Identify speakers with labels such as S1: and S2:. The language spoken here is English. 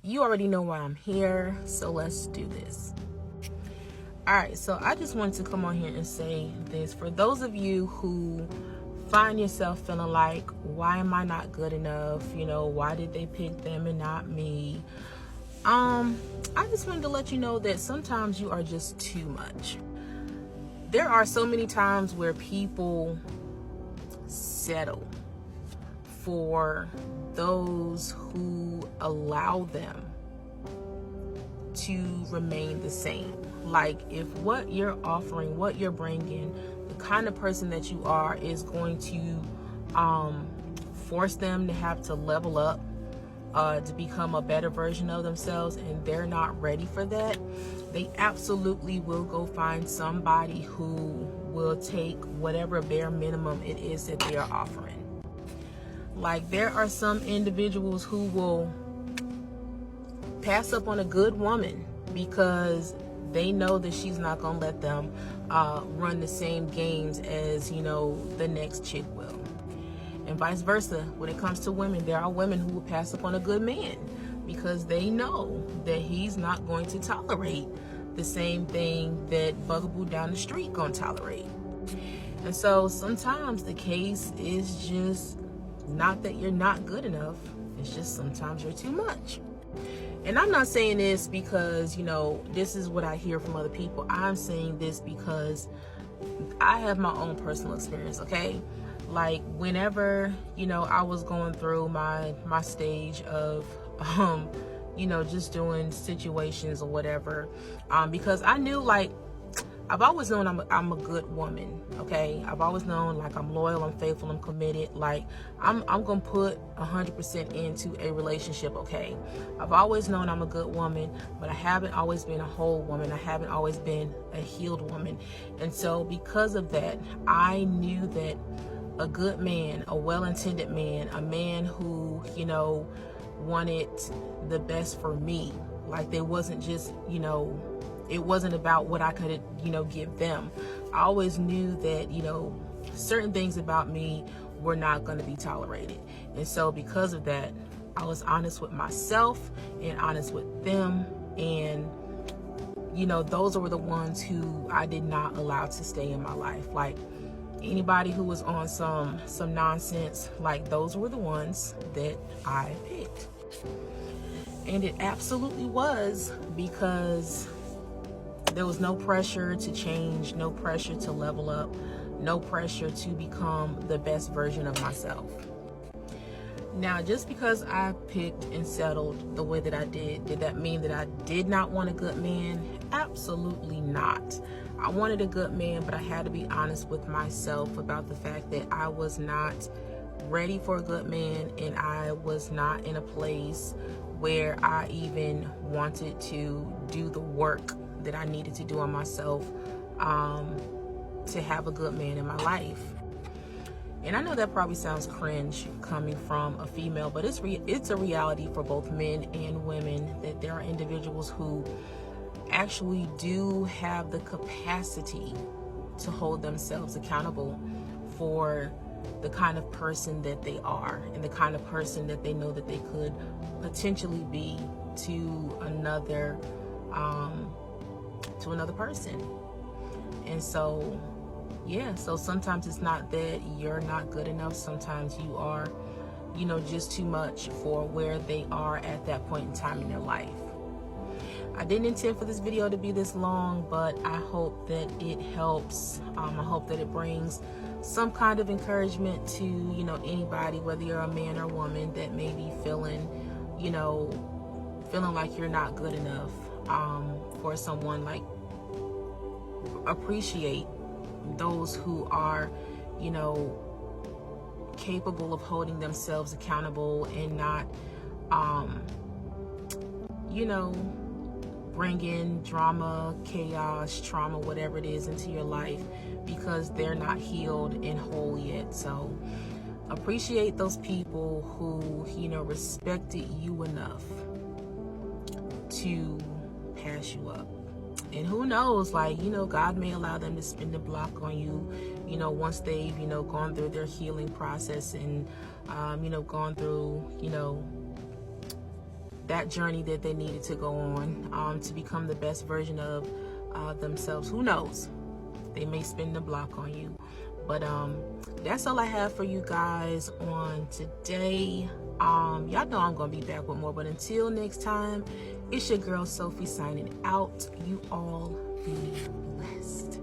S1: You already know why I'm here, so let's do this. All right, so I just wanted to come on here and say this. For those of you who find yourself feeling like, why am I not good enough? Why did they pick them and not me? I just wanted to let you know that sometimes you are just too much. There are so many times where people settle for those who allow them to remain the same. Like, if what you're offering, what you're bringing, the kind of person that you are is going to force them to have to level up to become a better version of themselves, and they're not ready for that, they absolutely will go find somebody who will take whatever bare minimum it is that they are offering. Like, there are some individuals who will pass up on a good woman because they know that she's not going to let them run the same games as, the next chick will. And vice versa. When it comes to women, there are women who will pass up on a good man because they know that he's not going to tolerate the same thing that Bugaboo down the street gonna tolerate. And so sometimes the case is just not that you're not good enough. It's just sometimes you're too much. And I'm not saying this because, this is what I hear from other people. I'm saying this because I have my own personal experience, okay? Like, whenever, I was going through my stage of, just doing situations or whatever, because I knew, like, I've always known I'm a good woman, okay? I've always known, like, I'm loyal, I'm faithful, I'm committed. Like, I'm gonna put 100% into a relationship, okay? I've always known I'm a good woman, but I haven't always been a whole woman. I haven't always been a healed woman. And so because of that, I knew that a good man, a well-intended man, a man who, wanted the best for me. Like, they wasn't just, it wasn't about what I could, give them. I always knew that, certain things about me were not going to be tolerated. And so because of that, I was honest with myself and honest with them. And, those were the ones who I did not allow to stay in my life. Like, anybody who was on some nonsense, like, those were the ones that I picked. And it absolutely was because there was no pressure to change, no pressure to level up, no pressure to become the best version of myself. Now, just because I picked and settled the way that I did that mean that I did not want a good man? Absolutely not. I wanted a good man, but I had to be honest with myself about the fact that I was not ready for a good man, and I was not in a place where I even wanted to do the work that I needed to do on myself to have a good man in my life. And I know that probably sounds cringe coming from a female, but it's a reality for both men and women that there are individuals who actually do have the capacity to hold themselves accountable for the kind of person that they are and the kind of person that they know that they could potentially be to another person. And so so sometimes it's not that you're not good enough. Sometimes you are, just too much for where they are at that point in time in their life. I didn't intend for this video to be this long, but I hope that it helps. I hope that it brings some kind of encouragement to, anybody, whether you're a man or woman, that may be feeling like you're not good enough for someone. Like, appreciate those who are, capable of holding themselves accountable and not, bring in drama, chaos, trauma, whatever it is into your life because they're not healed and whole yet. So appreciate those people who, respected you enough to pass you up. And who knows, like, God may allow them to spin the block on you, once they've, gone through their healing process and, gone through, that journey that they needed to go on to become the best version of themselves. Who knows? They may spin the block on you. But that's all I have for you guys on today. Y'all know I'm gonna be back with more, but until next time, it's your girl Sophie signing out. You all be blessed.